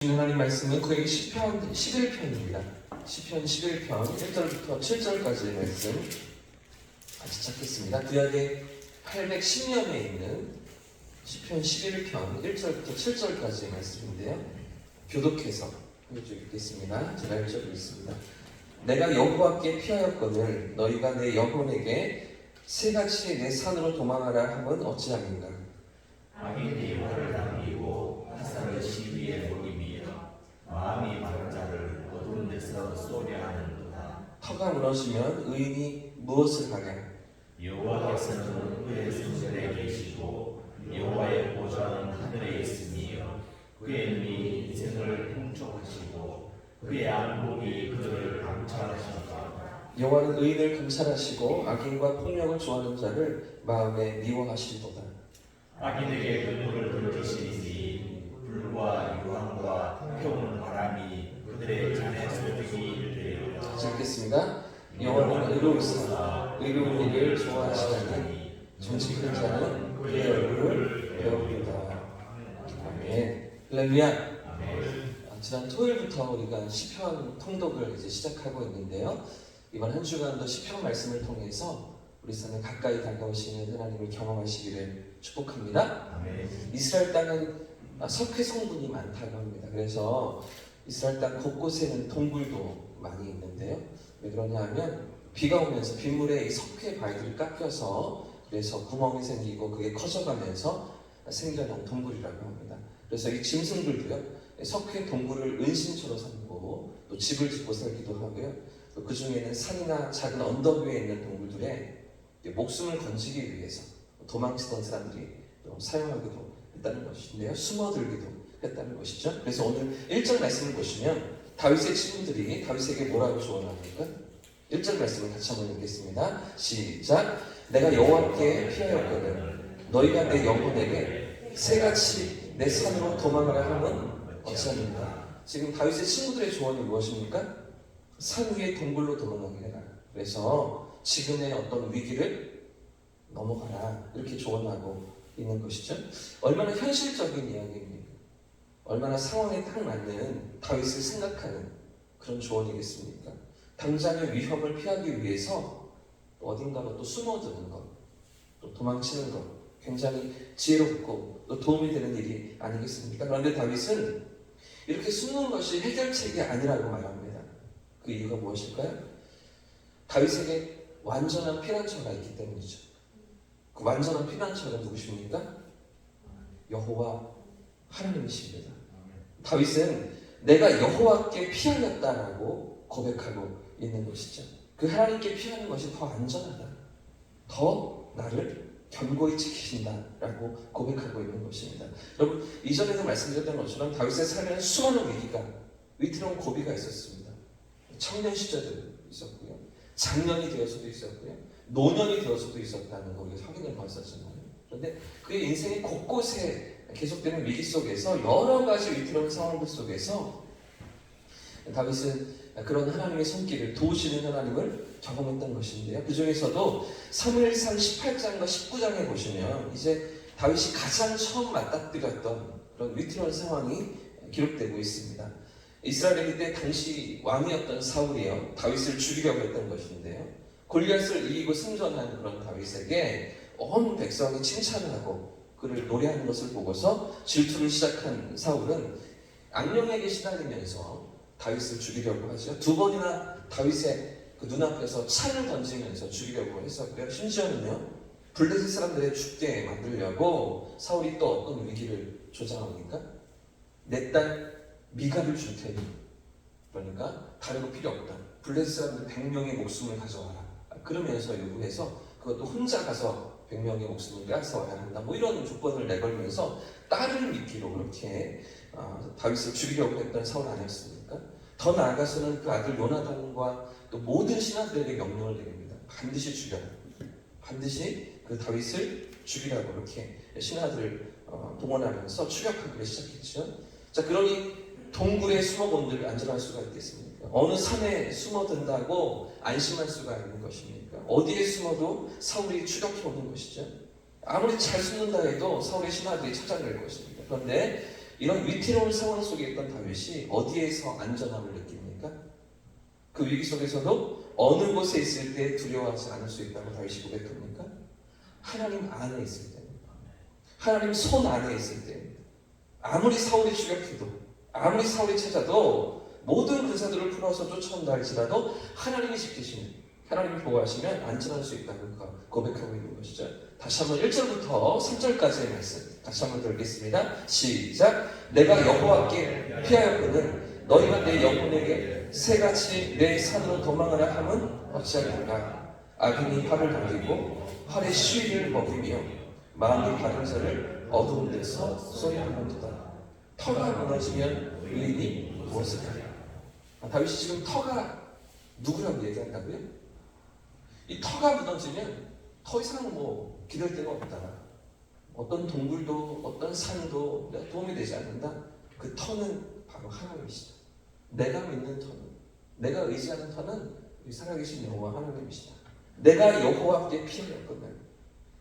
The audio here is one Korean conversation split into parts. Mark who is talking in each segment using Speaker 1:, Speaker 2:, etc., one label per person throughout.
Speaker 1: 하나님 말씀은 그에게 시편 11편입니다. 시편 11편 1절부터 7절까지의 말씀 같이 찾겠습니다. 구약에 810년에 있는 시편 11편 1절부터 7절까지의 말씀인데요. 교독해서 읽겠습니다. 제가 읽어드리겠습니다. 내가 여호와께 피하였거늘 너희가 내 영혼에게 새같이 내 산으로 도망하라 함은 어찌함인가.
Speaker 2: 악인이 화를 당기고 화살을 시위에 몰리며 마음이 바른 자를 어두운 데서 쏘려 하는도다.
Speaker 1: 터가 무너지면 의인이 무엇을 하랴.
Speaker 2: 여호와께서는 그의 성전에 계시고 여호와의 보좌는 하늘에 있으며 그의 눈이 인생을 흉촉하시고 그의 안목이 그들을 감찰하시니라.
Speaker 1: 여호와는 의인을 감찰하시고 악인과 폭력을 좋아하는 자를 마음에 미워하시도다.
Speaker 2: 악인에게 눈물을 던지시니 불과 유황과 태우는 바람이 그들의 잔에 소득이 되리라.
Speaker 1: 같이 읽겠습니다. 여호와는 의로우사 의로운 일을 좋아하시나니 정직한 자는 그의 얼굴을 배웁니다. 아멘. 할렐루야. 지난 토요일부터 우리가 시편 통독을 이제 시작하고 있는데요. 이번 한 주간도 시편 말씀을 통해서 우리 삶에 가까이 다가오시는 하나님을 경험하시기를 축복합니다.
Speaker 2: 아멘.
Speaker 1: 이스라엘 땅은 석회 성분이 많다고 합니다. 그래서 이스라엘 땅 곳곳에는 동굴도 많이 있는데요. 왜 그러냐 하면 비가 오면서 빗물에 이 석회 바위들이 깎여서 그래서 구멍이 생기고 그게 커져가면서 생겨난 동굴이라고 합니다. 그래서 이 짐승들도요. 석회 동굴을 은신처로 삼고 또 집을 짓고 살기도 하고요. 또 그 중에는 산이나 작은 언덕 위에 있는 동굴들에 목숨을 건지기 위해서 도망치던 사람들이 사용하기도 했다는 것인데요. 숨어들기도 했다는 것이죠. 그래서 오늘 1절 말씀을 보시면 다윗의 친구들이 다윗에게 뭐라고 조언합니까? 1절 말씀을 같이 한번 읽겠습니다. 시작. 내가 여호와께 피하였거든 너희가 내 영혼에게 새같이 내 산으로 도망하라 함은 어찌하는가. 지금 다윗의 친구들의 조언이 무엇입니까? 산 위에 동굴로 도망가게 해라. 그래서 지금의 어떤 위기를 넘어가라. 이렇게 조언하고 있는 것이죠. 얼마나 현실적인 이야기입니까? 얼마나 상황에 딱 맞는 다윗을 생각하는 그런 조언이겠습니까? 당장의 위협을 피하기 위해서 어딘가로 또 숨어드는 것, 또 도망치는 것, 굉장히 지혜롭고 또 도움이 되는 일이 아니겠습니까? 그런데 다윗은 이렇게 숨는 것이 해결책이 아니라고 말합니다. 그 이유가 무엇일까요? 다윗에게 완전한 피난처가 있기 때문이죠. 그 완전한 피난처가 누구십니까? 여호와 하나님이십니다. 다윗은 내가 여호와께 피하였다라고 고백하고 있는 것이죠. 그 하나님께 피하는 것이 더 안전하다. 더 나를 견고히 지키신다라고 고백하고 있는 것입니다. 여러분, 이전에도 말씀드렸던 것처럼 다윗의 삶에는 수많은 위기가, 위태로운 고비가 있었습니다. 청년 시절도 있었고요. 장년이 되어서도 있었고요. 노년이 되어서도 있었다는 걸 우리가 확인을 받았잖아요. 그런데 그의 인생의 곳곳에 계속되는 위기 속에서 여러 가지 위태로운 상황들 속에서 다윗은 그런 하나님의 손길을 도우시는 하나님을 경험했던 것인데요. 그 중에서도 사무엘상 18장과 19장에 보시면 이제 다윗이 가장 처음 맞닥뜨렸던 그런 위태로운 상황이 기록되고 있습니다. 이스라엘의 그때 당시 왕이었던 사울이요 다윗을 죽이려고 했던 것인데요. 골리앗을 이기고 승전한 그런 다윗에게 온 백성이 칭찬하고 그를 노래하는 것을 보고서 질투를 시작한 사울은 악령에게 시달리면서 다윗을 죽이려고 하죠. 두 번이나 다윗의 그 눈앞에서 창을 던지면서 죽이려고 했었고요. 심지어는요 블레셋 사람들의 죽게 만들려고 사울이 또 어떤 위기를 조장합니까? 내 딸 미가를 줄 테니, 그러니까 다른 거 필요 없다. 블레셋 사람들 100명의 목숨을 가져와라. 그러면서 요구해서 그것도 혼자 가서 100명의 목숨을 뺏어와야 한다. 뭐 이런 조건을 내걸면서 딸을 미끼로 그렇게 다윗을 죽이려고 했던 사울 아니었습니까? 더 나아가서는 그 아들 요나단과 또 모든 신하들에게 명령을 내립니다. 반드시 죽여라. 반드시 그 다윗을 죽이라고 이렇게 신하들을 동원하면서 추격하기를 시작했죠. 자, 그러니 동굴에 숨어본들 안전할 수가 있겠습니까? 어느 산에 숨어든다고 안심할 수가 있는 것입니까? 어디에 숨어도 사울이 추격해 오는 것이죠. 아무리 잘 숨는다 해도 사울의 신하들이 찾아낼 것입니다. 그런데 이런 위태로운 상황 속에 있던 다윗이 어디에서 안전함을 느낍니까? 그 위기 속에서도 어느 곳에 있을 때 두려워하지 않을 수 있다고 다윗이 고백합니까? 하나님 안에 있을 때, 하나님 손 안에 있을 때, 아무리 사울이 추격해도, 아무리 사울이 찾아도 모든 군사들을 풀어서 쫓아온다 할지라도 하나님이 지키시면, 하나님이 보호하시면 안전할 수 있다고 고백하고 있는 것이죠. 다시 한번 1절부터 3절까지의 말씀 다시 한번 들겠습니다. 시작. 내가 여호와께 피하였거든 너희가 내 영혼에게 새같이 내 산으로 도망하라 함은 어찌하리까. 악인이 활을 당기고 활의 시위를 먹이며 마음이 바른 자를 어두운 데서 쏘리하는도다. 터가 무너지면 의인이 무엇을 하랴. 다윗이 지금 터가 누구라고 얘기한다고요? 이 터가 무너지면 더 이상 기댈 데가 없다. 어떤 동굴도 어떤 산도 도움이 되지 않는다. 그 터는 바로 하나님이시다. 내가 믿는 터는, 내가 의지하는 터는 우리 살아계신 여호와 하나님이시다. 내가 여호와께 피하였거든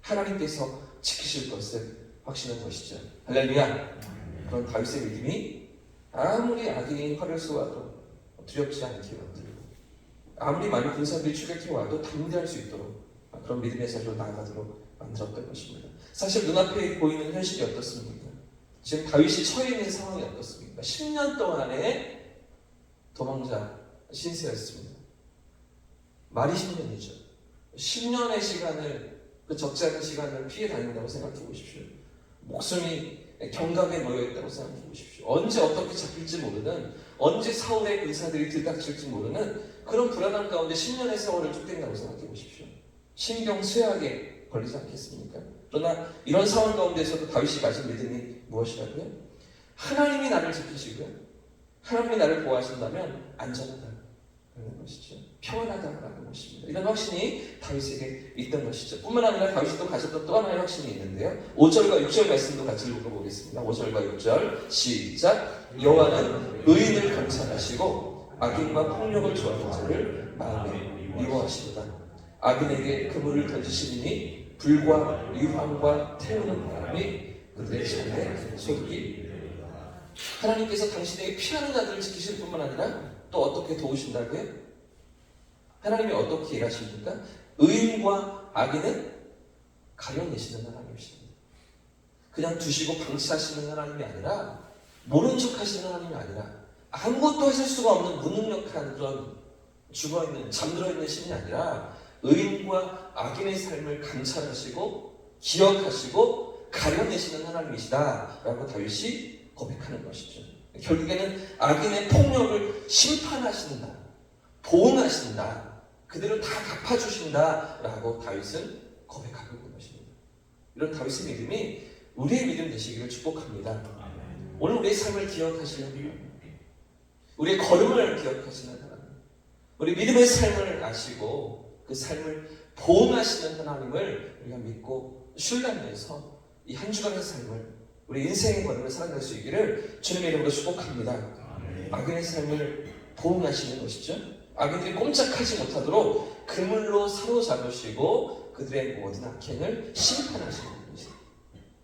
Speaker 1: 하나님께서 지키실 것을 확신한 것이죠. 할렐루야. 그런 다윗의 믿음이 아무리 악인이 활을 쏘아도 두렵지 않게 만들고, 아무리 많은 군사들이 추격해 와도 담대할 수 있도록 그런 믿음의 자리로 나아가도록 만들었던 것입니다. 사실 눈앞에 보이는 현실이 어떻습니까? 지금 다윗이 처해 있는 상황이 어떻습니까? 10년 동안의 도망자 신세였습니다. 말이 10년이죠. 10년의 시간을, 그 적지 않은 시간을 피해 다닌다고 생각해 보십시오. 목숨이 경각에 놓여있다고 생각해 보십시오. 언제 어떻게 잡힐지 모르는, 언제 사울의 군사들이 들닥칠지 모르는 그런 불안한 가운데 10년의 세월을 쫓긴다고 생각해 보십시오. 신경쇠약에 걸리지 않겠습니까? 그러나 이런 상황 가운데서도 다윗이 가진 믿음이 무엇이라고요? 하나님이 나를 지키시고요, 하나님이 나를 보호하신다면 안전하다는 것이죠. 평안하다는 것입니다. 이런 확신이 다윗에게 있던 것이죠. 뿐만 아니라 다윗이 또 가졌던 또 하나의 확신이 있는데요. 5절과 6절 말씀도 같이 읽어보겠습니다. 5절과 6절 시작. 여호와는 의인을 감찰하시고 악인과 폭력을 좋아하는 자를 마음에 미워하시도다. 악인에게 그물을 던지시니 불과 유황과 태우는 바람이 그들의 잔에 솟기. 하나님께서 당신에게 피하는 자들을 지키실 뿐만 아니라 또 어떻게 도우신다고요? 하나님이 어떻게 일하십니까? 의인과 악인은 가려내시는 하나님이십니다. 그냥 두시고 방치하시는 하나님이 아니라, 모른 척 하시는 하나님이 아니라, 아무것도 하실 수가 없는 무능력한 그런 죽어있는, 잠들어있는 신이 아니라 의인과 악인의 삶을 감찰하시고 기억하시고 가려내시는 하나님이시다 라고 다윗이 고백하는 것이죠. 결국에는 악인의 폭력을 심판하신다, 보응하신다, 그대로 다 갚아주신다 라고 다윗은 고백하고 있는 것입니다. 이런 다윗의 믿음이 우리의 믿음 되시기를 축복합니다. 오늘 우리의 삶을 기억하시는 하나님, 우리의 걸음을 기억하시는 하나님, 우리 믿음의 삶을 아시고 그 삶을 보응하시는 하나님을 우리가 믿고 신뢰하면서 이 한 주간의 삶을, 우리 인생의 걸음을 살아갈 수 있기를 주님의 이름으로 축복합니다. 악인의 삶을 보응하시는 것이죠. 악인들이 꼼짝하지 못하도록 그물로 사로잡으시고 그들의 모든 악행을 심판하시는 것입니다.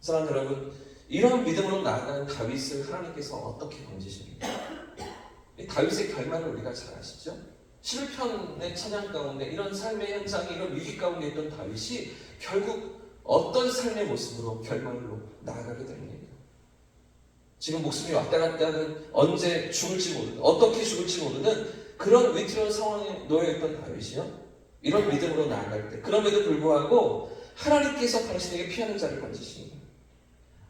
Speaker 1: 사랑하는 여러분, 이런 믿음으로 나아가는 다윗을 하나님께서 어떻게 건지십니까? 이 다윗의 결말을 우리가 잘 아시죠? 11편의 찬양 가운데 이런 삶의 현장에, 이런 위기 가운데 있던 다윗이 결국 어떤 삶의 모습으로 결말로 나아가게 됩니다. 지금 목숨이 왔다 갔다 하는, 언제 죽을지 모르는, 어떻게 죽을지 모르는 그런 위태로운 상황에 놓여있던 다윗이요, 이런 믿음으로 나아갈 때, 그럼에도 불구하고 하나님께서 당신에게 피하는 자를 건지십니다.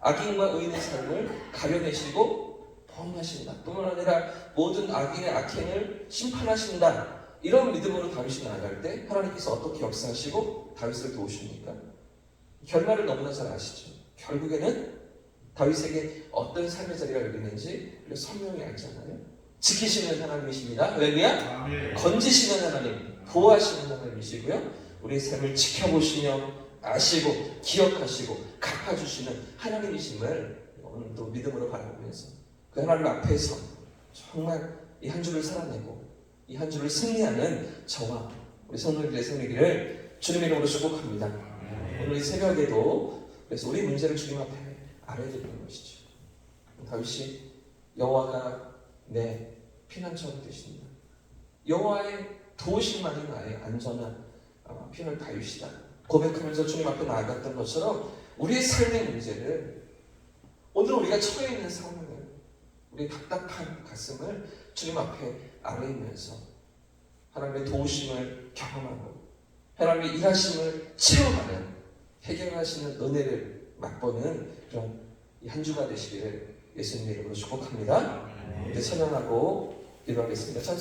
Speaker 1: 악인과 의인의 삶을 가려내시고 보응하신다. 뿐만 아니라 모든 악인의 악행을 심판하신다. 이런 믿음으로 다윗이 나아갈 때 하나님께서 어떻게 역사하시고 다윗을 도우십니까? 결말을 너무나 잘 아시죠. 결국에는 다윗에게 어떤 삶의 자리가 열리는지 우리가 선명히 알잖아요. 지키시는 하나님이십니다. 할렐루야. 건지시는 하나님, 보호하시는 하나님이시고요, 우리의 삶을 지켜보시며 아시고 기억하시고 갚아주시는 하나님이심을 오늘 또 믿음으로 바라보면서 그 하나님 앞에서 정말 이 한 주를 살아내고 이 한 주를 승리하는 저와 우리 성도들의 승리기를 주님의 이름으로 축복합니다. 오늘 이 새벽에도 그래서 우리 문제를 주님 앞에 아뢰드리는 것이죠. 다윗이 여호와가 내 피난처가 되신다. 여호와의 도우심만이 나의 안전한 피난처 다윗이다. 고백하면서 주님 앞에 나아갔던 것처럼 우리의 삶의 문제를 오늘 우리가 처해 있는 상황을 우리의 답답한 가슴을 주님 앞에 아뢰면서 하나님의 도우심을 경험하고 하나님의 일하심을 체험하는 해결하시는 은혜를 맛보는 그런 한 주가 되시기를 예수님의 이름으로 축복합니다. 이제 찬양하고 기도하겠습니다. 찬송